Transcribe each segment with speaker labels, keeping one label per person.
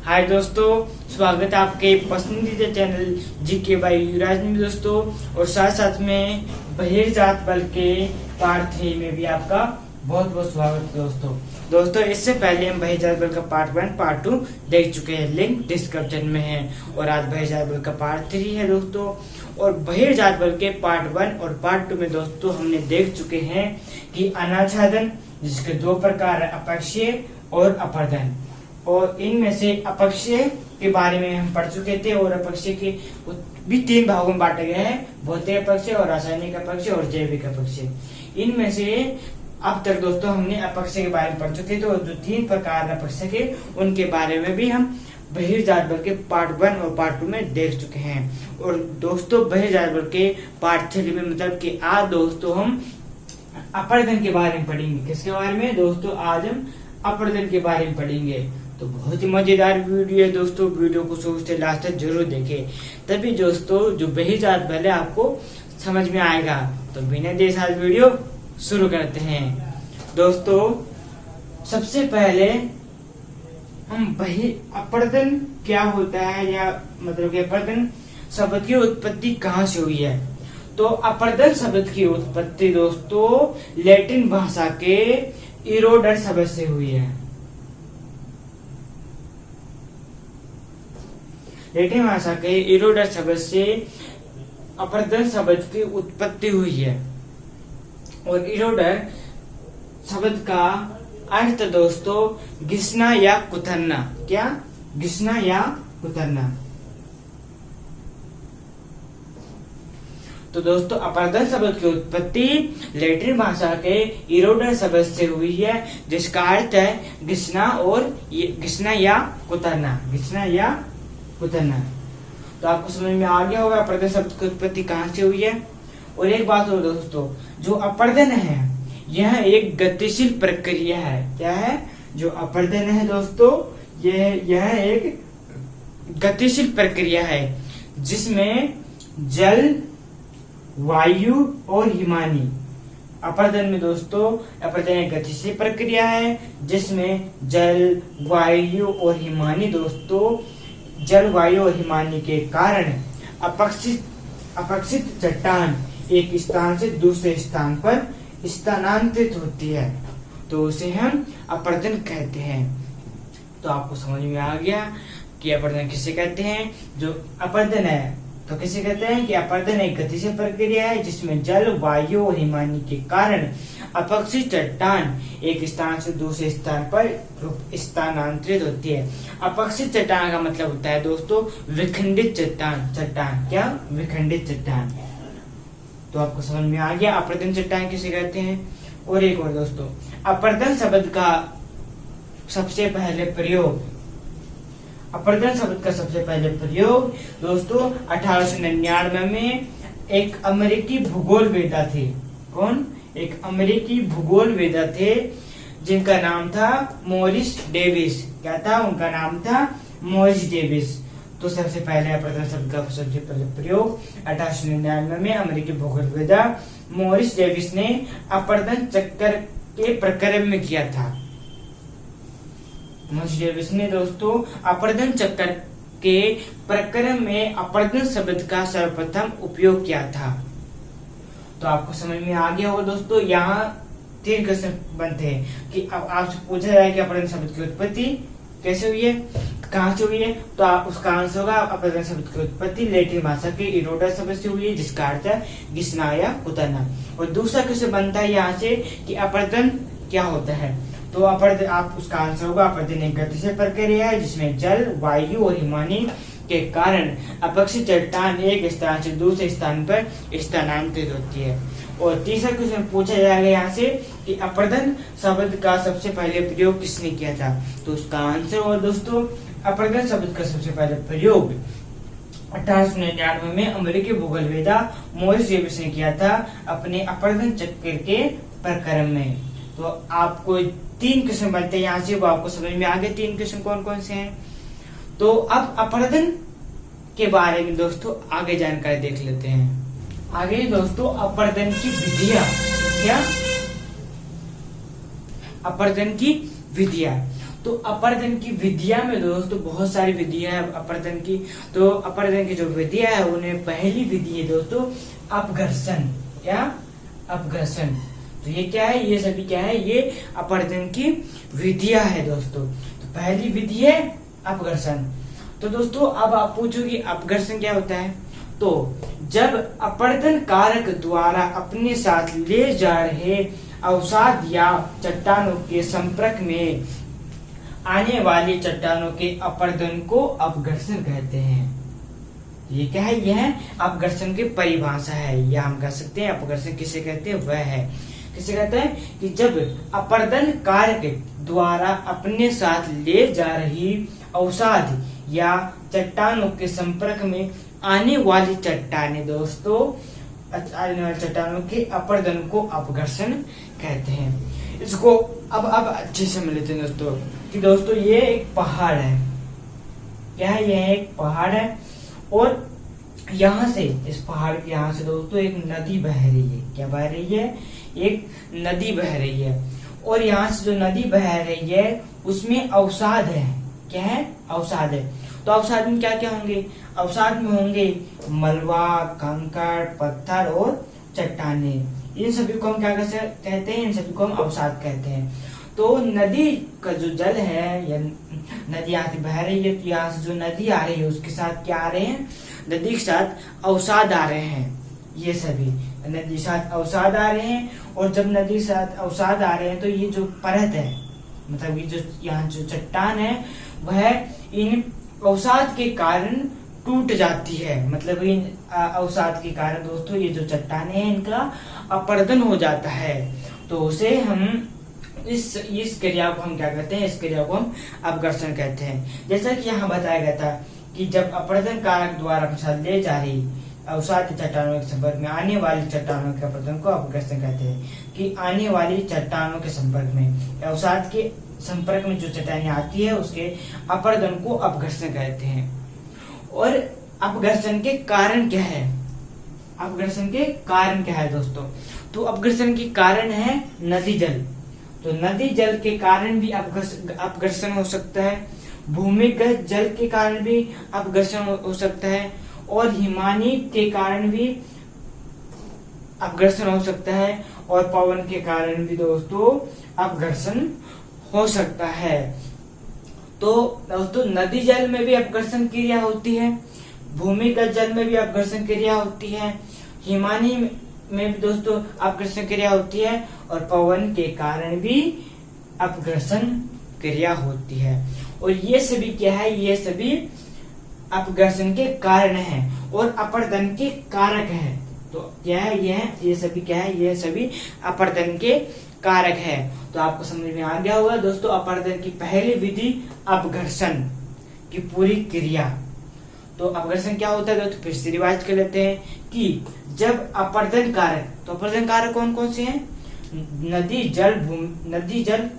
Speaker 1: हाय दोस्तों, स्वागत है आपके पसंदीदा चैनल जीके बाई युवराज में दोस्तों। और साथ साथ में बहिर जात बल के पार्ट 3 में भी आपका बहुत बहुत स्वागत है दोस्तों। इससे पहले हम बहिर जात बल का पार्ट 1 पार्ट 2 देख चुके हैं, लिंक डिस्क्रिप्शन में है। और आज बहिर जात बल का पार्ट 3 है दोस्तों। और बहिर जात बल के पार्ट 1 और पार्ट 2 में दोस्तों हमने देख चुके हैं कि अनाच्छादन, जिसके दो प्रकार है, अपक्षीय और अपर्दन। और इनमें से अपक्षीय के बारे में हम पढ़ चुके थे और अपक्षीय के भी 3 भागों में बांटे गए हैं, भौतिक अपक्षय और रासायनिक अपक्षय और जैविक अपक्षय। इनमें से अब तक दोस्तों हमने अपक्षय के बारे में पढ़ चुके थे और जो 3 प्रकार अपक्षय के उनके बारे में भी हम बहिर जात बल के पार्ट 1 और पार्ट 2 में देख चुके हैं। और दोस्तों बहिर जात बल के पार्ट 3 में मतलब कि आज दोस्तों हम अपर्दन के बारे में पढ़ेंगे। किसके बारे में दोस्तों? आज हम अपर्दन के बारे में पढ़ेंगे। तो बहुत ही मजेदार वीडियो है दोस्तों, वीडियो को शुरू से लास्ट तक जरूर देखें, तभी दोस्तों जो बहिर जात बल है आपको समझ में आएगा। तो बिना देर साथ वीडियो शुरू करते हैं दोस्तों। सबसे पहले हम अपर्दन क्या होता है, या मतलब कि अपर्दन शब्द की उत्पत्ति कहाँ से हुई है। तो अपर्दन शब्द की उत्पत्ति दोस्तों लैटिन भाषा के इरोडर शब्द से हुई है। लैटिन भाषा के इरोडर शब्द से अपर्दन शब्द की उत्पत्ति हुई है। और इरोडर शब्द का अर्थ दोस्तों घिसना या कुतरना। क्या? घिसना या कुतरना। तो दोस्तों अपर्दन शब्द की उत्पत्ति लैटिन भाषा के इरोडर शब्द से हुई है, जिसका अर्थ है घिसना या कुतरना। घिसना या कुतरना। तो आपको समझ में आ गया होगा अपर्दन शब्द की उत्पत्ति कहाँ से हुई है। और एक बात और दोस्तों, जो अपर्दन है यह एक गतिशील प्रक्रिया है। क्या है? जो अपर्दन है दोस्तों यह एक गतिशील प्रक्रिया है, जिसमें जल, वायु और हिमानी। अपर्दन में दोस्तों अपर्दन एक गतिशील प्रक्रिया है जिसमें जल, वायु और हिमानी दोस्तों जल, वायु और हिमानी के कारण अपक्षित चट्टान एक स्थान से दूसरे स्थान पर स्थानांतरित होती है, तो उसे हम अपर्दन कहते हैं। तो आपको समझ में आ गया कि अपर्दन किसे कहते हैं। जो अपर्दन है तो किसे कहते हैं कि अपर्दन एक गतिशील प्रक्रिया है जिसमें जल, वायु और हिमानी के कारण अपक्षित चट्टान एक स्थान से दूसरे स्थान पर स्थानांतरित होती है। अपक्षित चट्टान का मतलब होता है दोस्तों विखंडित चट्टान। क्या? विखंडित चट्टान। तो आपको समझ में आ गया अपर्दन चट्टान किसे कहते हैं। और एक और दोस्तों, अपर्दन शब्द का सबसे पहले प्रयोग दोस्तों 1899 में एक अमेरिकी भूगोलवेत्ता थे। कौन? एक अमेरिकी भूगोलवेत्ता थे जिनका नाम था मॉरिस डेविस। क्या था? उनका नाम था मॉरिस डेविस। तो सबसे पहले अपर्दन शब्द का सबसे पहले प्रयोग 1899 में अमेरिकी भूगोलवेत्ता मॉरिस डेविस ने अपर्दन चक्कर के प्रक्रम में किया था। मॉरिस डेविस ने दोस्तों अपर्दन चक्कर के प्रक्रम में अपर्दन शब्द का सर्वप्रथम उपयोग किया था। तो आपको समझ में आ गया होगा दोस्तों। यहाँ 3 क्वेश्चन बनते हैं कि अब आपसे पूछा जाए कि अपर्दन शब्द की उत्पत्ति कैसे हुई है, कहाँ से हुई है। तो आप उसका आंसर होगा अपर्दन शब्द की उत्पत्ति लैटिन भाषा के इरोडर शब्द से हुई है, जिसका अर्थ है घिसना या कुतरना। और दूसरा क्वेश्चन बनता है यहाँ से कि अपर्दन क्या होता है। तो अपर्दन, आप उसका आंसर होगा अपर्दन एक गतिशील प्रक्रिया है जिसमें जल, वायु और हिमानी के कारण अपक्षित चट्टान एक स्थान से दूसरे स्थान पर स्थानांतरित होती है। और तीसरा क्वेश्चन पूछा जाएगा यहाँ से कि अपर्दन शब्द का सबसे पहले प्रयोग किसने किया था। तो उसका आंसर होगा दोस्तों अपर्दन शब्द का सबसे पहले प्रयोग 1899 में अमेरिकी भूगोलवेत्ता मॉरिस डेविस ने किया था अपने अपर्दन चक्कर के प्रक्रम में। तो आपको 3 क्वेश्चन बनते हैं यहाँ से, वो आपको समझ में आ गए 3 क्वेश्चन कौन कौन से हैं। तो अब अपर्दन के बारे में दोस्तों आगे जानकारी देख लेते हैं। आगे दोस्तों अपर्दन की विधियां। क्या? अपर्दन की विधियां। तो अपर्दन की विधियां में दोस्तों बहुत सारी विधियां है अपर्दन की। तो अपर्दन की जो विधियां है उन्हें पहली विधि है दोस्तों अपघर्षण। क्या? अपघर्षण। तो ये क्या है? ये सभी क्या है? ये अपर्दन की विधियां है दोस्तों। तो पहली विधि है अपघर्षण। तो दोस्तों अब आप पूछोगे अपघर्षण क्या होता है? तो जब अपर्दन कारक द्वारा अपने साथ ले जा रहे अवसाद या चट्टानों के संपर्क में आने वाली चट्टानों के अपर्दन को अपघर्षण कहते हैं। ये क्या है? यह अपघर्षण की परिभाषा है, या हम कह सकते हैं अपघर्षण किसे कहते हैं? वह है किसे कहते हैं कि जब अपर्दन कारक द्वारा अपने साथ ले जा रही अवसाद या चट्टानों के संपर्क में आने वाली चट्टानें दोस्तों आने वाली चट्टानों के अपर्दन को अपघर्षण कहते हैं। इसको अब अच्छे से मिलते हैं दोस्तों कि दोस्तों ये एक पहाड़ है। क्या है? यह एक पहाड़ है और यहाँ से इस पहाड़ के यहाँ से दोस्तों एक नदी बह रही है। क्या बह रही है? एक नदी बह रही है और यहाँ से जो नदी बह रही है उसमें अवसाद है। क्या है? अवसाद है। तो अवसाद में क्या क्या होंगे? अवसाद में होंगे मलबा, कंकड़, पत्थर और चट्टाने। इन सभी को हम क्या कहते हैं? इन सभी को हम अवसाद कहते हैं। तो नदी का जो जल है या नदी यहाँ से बह रही है तो यहाँ से जो नदी आ रही है उसके साथ क्या आ रहे हैं? नदी के साथ अवसाद आ रहे हैं। ये सभी नदी के साथ अवसाद आ रहे हैं और जब नदी के साथ अवसाद आ रहे हैं तो ये जो परत है मतलब ये जो यहाँ जो चट्टान है वह इन अवसाद के कारण टूट जाती है। मतलब इन अवसाद के कारण दोस्तों ये जो चट्टाने हैं इनका अपर्दन हो जाता है। तो उसे हम इस क्रिया को हम क्या कहते हैं? इस क्रिया को हम अपघर्षण कहते हैं। जैसा कि यहाँ बताया गया था कि जब अपर्दन कारक द्वारा अपने साथ ले जा रही अवसाद चट्टानों के संपर्क में आने वाली चट्टानों के अपर्दन को अपघर्षण कहते हैं। कि आने वाली चट्टानों के संपर्क में अवसाद के संपर्क में जो चट्टानें आती है उसके अपर्दन को अपघर्षण कहते हैं। और अपघर्षण के कारण क्या है? अपघर्षण के कारण क्या है दोस्तों? तो अपघर्षण के कारण है नदी जल। तो नदी जल के कारण भी अपघर्षण हो सकता है, भूमिगत जल के कारण भी अपघर्षण हो सकता है और हिमानी के कारण भी अपघर्षण हो सकता है और पवन के कारण भी दोस्तों अपघर्षण हो सकता है। तो दोस्तों नदी जल में भी अपघर्षण क्रिया होती है, भूमिगत जल में भी अपघर्षण क्रिया होती है, हिमानी में भी दोस्तों अपघर्षण क्रिया होती है और पवन के कारण भी अपघर्षण क्रिया होती है। और ये सभी क्या है? ये सभी अपघर्षण के कारण हैं और अपर्दन के कारक हैं। तो क्या है? ये सभी क्या है? ये सभी अपर्दन के कारक है। तो आपको समझ में आ गया होगा दोस्तों अपर्दन की पहली विधि अपघर्षण की पूरी क्रिया। तो अपघर्षण क्या होता है दोस्तों? फिर से रिवाइज कर लेते हैं कि जब अपर्दन कारक, तो अपर्दन कारक कौन कौन से हैं? नदी जल,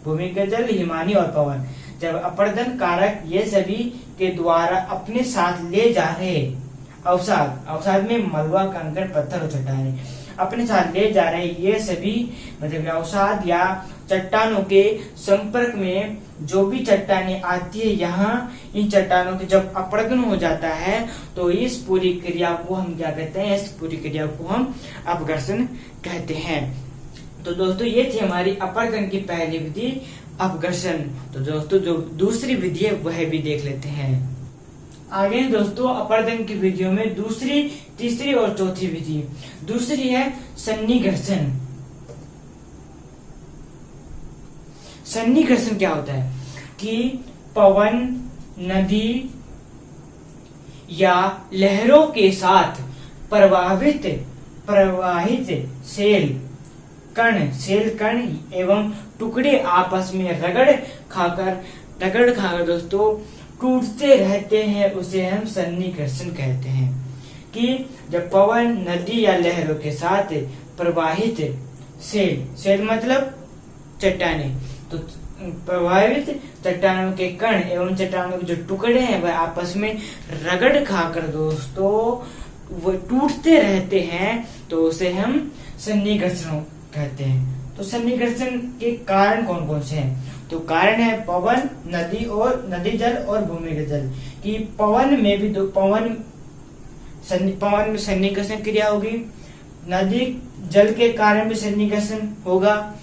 Speaker 1: भूमिगत जल, हिमानी और पवन। जब अपर्दन कारक ये सभी के द्वारा अपने साथ ले जा रहे अवसाद में मलबा, कंकड़, पत्थर और चट्टानें अपने साथ ले जा रहे ये सभी मतलब अवसाद या चट्टानों के संपर्क में जो भी चट्टानें आती है यहाँ इन चट्टानों के जब अपर्दन हो जाता है तो इस पूरी क्रिया को हम क्या कहते हैं? इस पूरी क्रिया को हम अपघर्षण कहते हैं। तो दोस्तों ये थी हमारी अपर्दन की पहली विधि अपघर्षण। तो दोस्तों जो दूसरी विधि है वह भी देख लेते हैं। आगे दोस्तों अपर्दन की विधियों में दूसरी, तीसरी और चौथी विधि। दूसरी है सन्निघर्षण। सन्निघर्षण क्या होता है? कि पवन, नदी या लहरों के साथ प्रवाहित सेल कण एवं टुकड़े आपस में रगड़ खाकर दोस्तों टूटते रहते हैं, उसे हम सन्निघर्षण कहते हैं। कि जब पवन, नदी या लहरों के साथ प्रवाहित सेल मतलब चट्टाने, तो प्रभावित चट्टानों के कण एवं चट्टानों के जो टुकड़े हैं वह आपस में रगड़ खाकर दोस्तों वो टूटते रहते हैं, तो उसे हम सन्निघर्षण कहते हैं। तो सन्निघर्षण के कारण कौन कौन से हैं? तो कारण है पवन, नदी जल और भूमिगत जल। कि पवन में भी पवन में सन्निकर्षण क्रिया होगी, नदी जल के कारण भी सन्निकर्षण होगा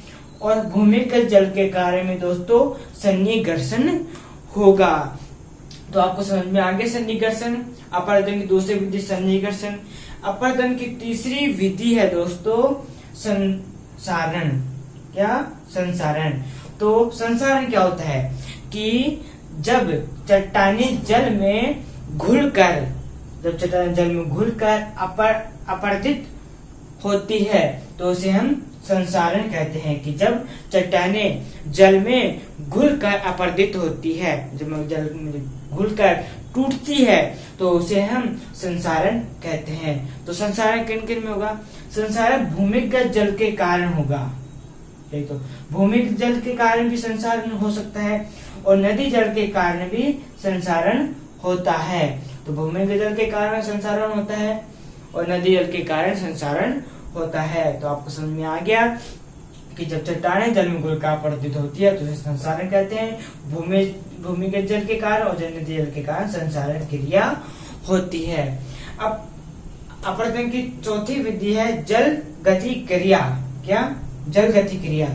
Speaker 1: और भूमिगत जल के कारण में दोस्तों सन्निकर्षण होगा। तो आपको समझ में आ गया सन्निकर्षण। अपरदन की दूसरी विधि सन्निकर्षण। अपरदन की तीसरी विधि है दोस्तों संसारण। क्या? संसारण। तो संसारण क्या होता है कि जब चट्टानें जल में घुलकर अपरदित होती है तो उसे हम संसारण कहते हैं। कि जब चट्टानें जल में घुलकर अपरदित होती है, जब जल में घुलकर टूटती है तो उसे हम संसारण कहते हैं। तो संसारण किन किन में होगा? संसारण भूमिगत जल के कारण होगा। तो भूमिगत जल के कारण भी संसारण हो सकता है और नदी जल के कारण भी संसारण होता है। तो भूमिगत जल के कारण संसारण होता है और नदी जल के कारण संसारण होता है। तो आपको समझ में आ गया कि जब चट्टानें जल में घुलकर अपरदित होती है तो उसे संसारण कहते हैं। भूमिगत जल के कारण और नदी जल के कारण संसारण क्रिया होती है। अब अपरदन की चौथी विधि है जल गति क्रिया। क्या? जल गति क्रिया।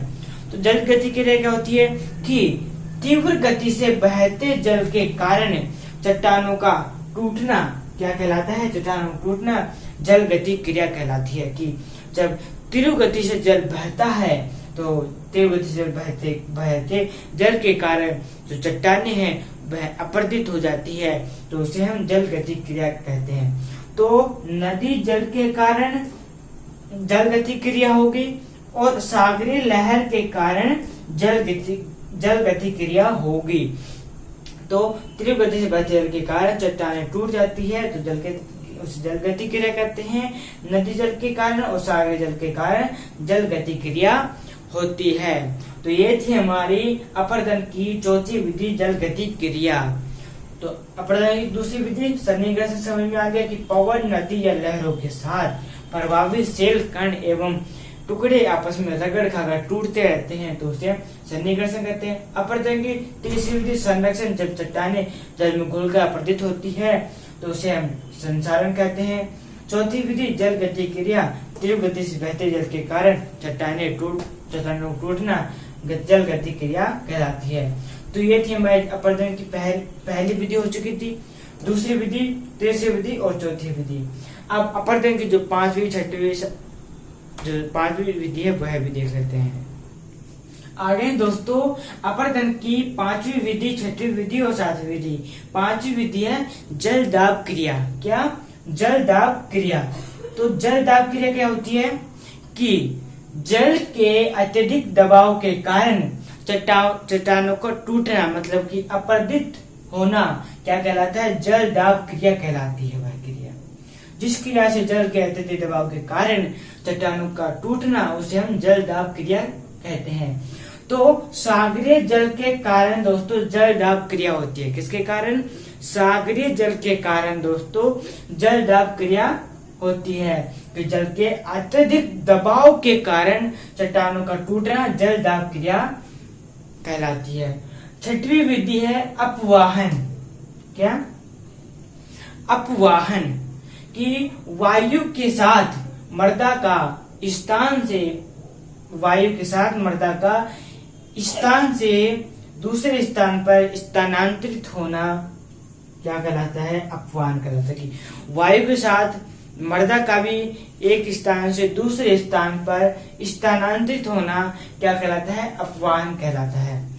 Speaker 1: तो जल गति क्रिया क्या होती है कि तीव्र गति से बहते जल के कारण चट्टानों का टूटना क्या कहलाता है? चट्टानों का टूटना जल गति क्रिया कहलाती है। कि जब तीव्र गति से जल बहता है तो तीव्र गति से बहते जल के कारण जो चट्टानें हैं वह अपरदित हो जाती है तो उसे हम जल गति क्रिया कहते हैं। तो नदी जल के कारण जल गति क्रिया होगी और सागरीय लहर के कारण जल गति क्रिया होगी। तो तीव्र गति से बहते जल के कारण चट्टानें टूट जाती है तो जल गति क्रिया कहते हैं। नदी जल के कारण और सागरीय जल के कारण जल गति क्रिया होती है। तो ये थी हमारी अपरदन की चौथी विधि जल गति क्रिया। तो अपरदन की दूसरी विधि सन्निकर्षण समझ में आ गया कि पवन, नदी या लहरों के साथ प्रभावित सेल, कण एवं टुकड़े आपस में रगड़ खाकर टूटते रहते हैं तो उसे सन्निकर्षण कहते हैं। अपरदन की तीसरी विधि संरक्षण। जब चट्टानें जल में घुलकर अपरदित होती है तो उसे हम संसारण कहते हैं। चौथी विधि जल गति क्रिया। तीव्र गति से बहते जल के कारण चट्टानों को टूटना जल गति क्रिया कहलाती है। तो ये थी हमारी अपरदन की पहली विधि हो चुकी थी, दूसरी विधि, तीसरी विधि और चौथी विधि। अब अपरदन की जो पांचवी विधि है वह भी देख लेते हैं। आगे दोस्तों अपरदन की पांचवी विधि, छठी विधि और सातवीं विधि। पांचवी विधि है जल दाब क्रिया। क्या? जल दाब क्रिया। तो जल दाब क्रिया क्या होती है कि जल के अत्यधिक दबाव के कारण चट्टानों को टूटना मतलब कि अपरदित होना क्या कहलाता है? जल दाब क्रिया कहलाती है। वह क्रिया जिस क्रिया से जल के अत्यधिक दबाव के कारण चट्टानों का टूटना उसे हम जल दाब क्रिया कहते हैं। तो सागरीय जल के कारण दोस्तों जल दाब क्रिया होती है। किसके कारण? सागरीय जल के कारण दोस्तों जल दाब क्रिया होती है। कि जल के अत्यधिक दबाव के कारण चट्टानों का टूटना जल दाब क्रिया कहलाती है। छठवीं विधि है अपवाहन। क्या? अपवाहन। कि वायु के साथ मर्दा का स्थान से दूसरे स्थान पर स्थानांतरित होना क्या कहलाता है? अपवाहन कहलाता है। कि वायु के साथ मर्दा का भी एक स्थान से दूसरे स्थान पर स्थानांतरित होना क्या कहलाता है? अपवाहन कहलाता है।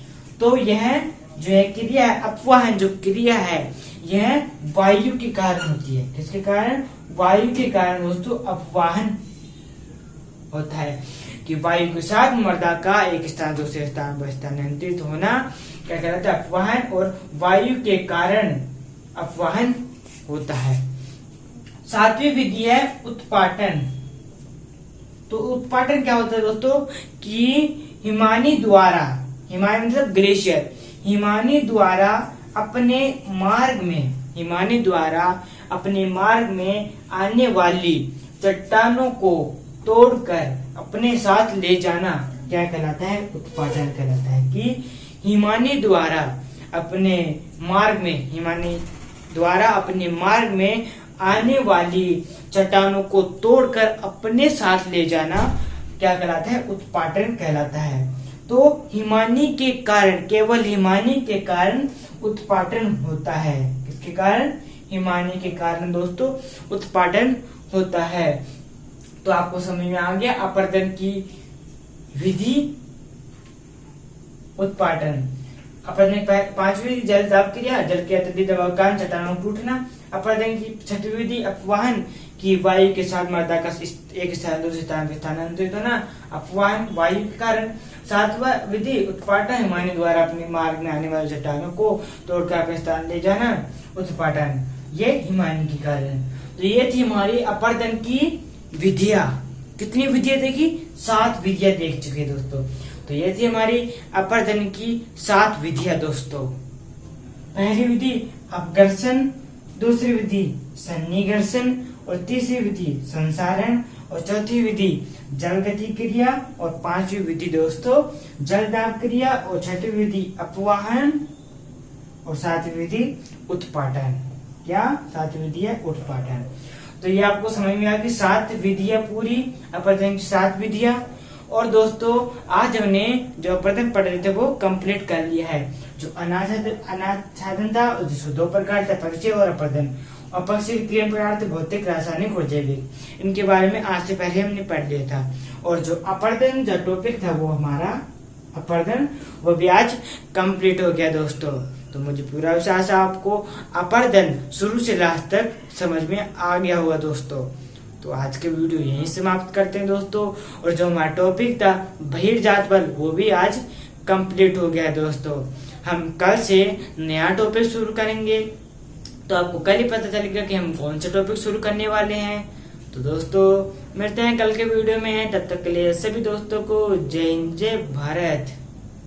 Speaker 1: तो यह जो है क्रिया है, अपवाहन जो क्रिया है यह वायु के कारण होती है। किसके कारण? वायु के कारण दोस्तों अपवाहन होता है। कि वायु के साथ मर्दा का एक स्थान दूसरे स्थान पर स्थानांतरित होना क्या कहलाता है? अपवाहन। और वायु के कारण अपवाहन होता है। सातवीं विधि है उत्पाटन। तो उत्पाटन क्या होता है दोस्तों? कि हिमानी मतलब ग्लेशियर, हिमानी द्वारा अपने मार्ग में आने वाली चट्टानों को तोड़कर अपने साथ ले जाना क्या कहलाता है? उत्पाटन कहलाता है। कि हिमानी द्वारा अपने मार्ग में आने वाली चट्टानों को तोड़कर अपने साथ ले जाना क्या कहलाता है? उत्पाटन कहलाता है। तो हिमानी के कारण, केवल हिमानी के कारण उत्पाटन होता है। किसके कारण? हिमानी के कारण दोस्तों उत्पाटन होता है। तो आपको समझ में आ गया अपरदन की विधि, उत्पाटन। अपरदन की पांचवी विधि जल दाब क्रिया, जल के अत्यधिक दबाव के कारण चट्टानों को टूटना। अपरदन की छठी विधि अपवाहन की वायु के साथ मृदा का एक स्थान दूसरे स्थान पर स्थानांतरित होना, अपवाहन वायु के कारण। सातवां विधि उत्पाटन, हिमानी द्वारा अपने मार्ग में आने वाले चट्टानों को तोड़कर अपने स्थान ले जाना, उत्पाटन। ये हिमानी के कारण। तो ये थी हमारी अपरदन की विधियां। कितनी विधियां देखी? 7 विधियां देख चुके दोस्तों। तो ये थी हमारी अपरदन की 7 विधियां दोस्तों। पहली विधि अपघर्षण, दूसरी विधि सन्निघर्षण, और तीसरी विधि संसारण, और चौथी विधि जल गति क्रिया, और पांचवी विधि दोस्तों जल दाब क्रिया, और छठी विधि अपवाहन, और सातवीं विधि उत्पाटन। क्या? 7 विधि है उत्पाटन। तो ये आपको समझ में आ गई 7 विधियां पूरी, अपरदन की 7 विधियां। और दोस्तों आज हमने जो अपरदन पढ़ रहे थे वो कंप्लीट कर लिया है। जो अनाच्छादन था जिसको 2 प्रकार थे, परिचय और अपरदन। अपक्षय क्रिया पदार्थ भौतिक, रासायनिक और जैविक, इनके बारे में आज से पहले हमने पढ़ लिया था। और जो अपरदन जो टॉपिक था वो हमारा अपरदन वो भी आज कंप्लीट हो गया दोस्तों। तो मुझे पूरा विश्वास है आपको अपरदन शुरू से लास्ट तक समझ में आ गया होगा दोस्तों। तो आज के वीडियो यहीं समाप्त करते हैं दोस्तों। और जो हमारा टॉपिक था बहिर्जात बल वो भी आज कंप्लीट हो गया है दोस्तों। हम कल से नया टॉपिक शुरू करेंगे, तो आपको कल ही पता चलेगा कि हम कौन सा टॉपिक शुरू करने वाले हैं। तो दोस्तों मिलते हैं कल के वीडियो में, तब तक के लिए सभी दोस्तों को जय हिंद, जय भारत।